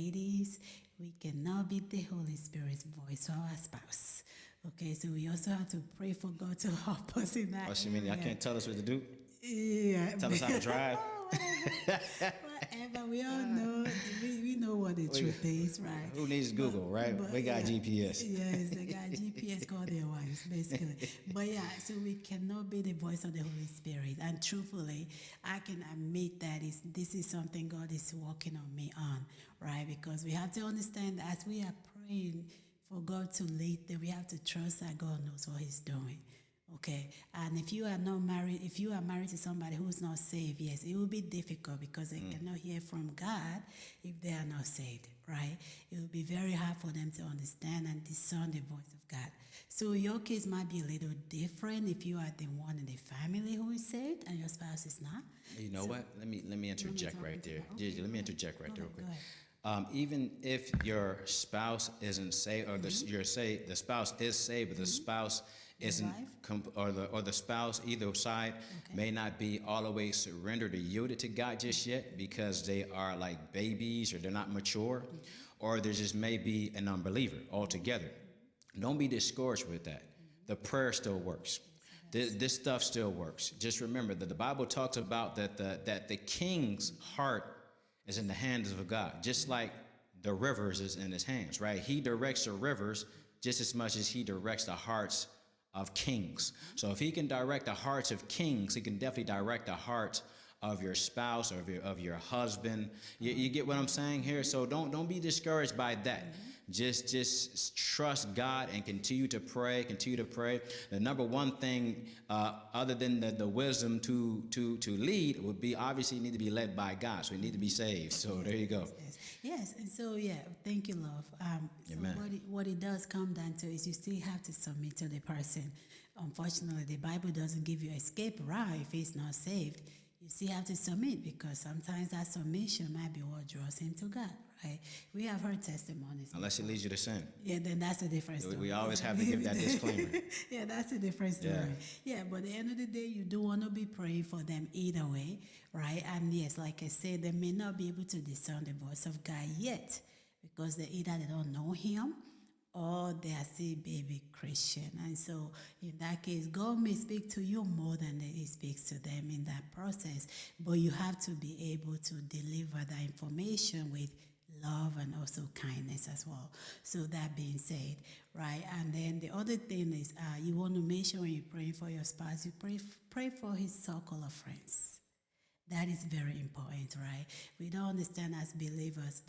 ladies, we cannot be the Holy Spirit's voice for our spouse. Okay, so we also have to pray for God to help us in that. What you mean? I can't tell us what to do? Yeah. Tell us how to drive? Whatever. We all know. We know what the truth is, right? Who needs Google, right? We got GPS. Yes, they got GPS called their wives, basically. But yeah, so we cannot be the voice of the Holy Spirit. And truthfully, I can admit that this is something God is working on me on, right? Because we have to understand that as we are praying for God to lead, that we have to trust that God knows what He's doing. Okay, and if you are not married, if you are married to somebody who's not saved, yes, it will be difficult because they cannot hear from God if they are not saved, right? It will be very hard for them to understand and discern the voice of God. So your case might be a little different if you are the one in the family who is saved and your spouse is not. You know what? Let me interject right there. Okay, Let me interject right there real quick. Go ahead. Even if your spouse isn't saved, or the spouse is saved, but the spouse isn't, or the spouse, either side, may not be all the way surrendered or yielded to God just yet because they are like babies or they're not mature, or there just may be an unbeliever altogether. Don't be discouraged with that. The prayer still works. This stuff still works. Just remember that the Bible talks about that the king's heart is in the hands of God, just like the rivers is in his hands, right? He directs the rivers just as much as he directs the hearts of kings. So if he can direct the hearts of kings, he can definitely direct the hearts of your spouse or of your husband. You get what I'm saying here? So don't be discouraged by that. Just trust God and continue to pray. The number one thing, other than the wisdom to lead, would be obviously you need to be led by God. So you need to be saved. So there you go. Yes. And so thank you, love. So what it does come down to is you still have to submit to the person. Unfortunately, the Bible doesn't give you escape route if he's not saved. You still have to submit because sometimes that submission might be what draws him to God, right? We have heard testimonies. Unless it leads you to sin. Yeah, then that's a different story. We always have to give that disclaimer. Yeah, that's a different story. Yeah, but at the end of the day, you do want to be praying for them either way, right? And yes, like I said, they may not be able to discern the voice of God yet because they don't know Him, or they are still baby Christian. And so in that case, God may speak to you more than He speaks to them in that process. But you have to be able to deliver that information with love and also kindness as well. So that being said, right? And then the other thing is you want to make sure when you're praying for your spouse, you pray for his circle of friends. That is very important, right? We don't understand as believers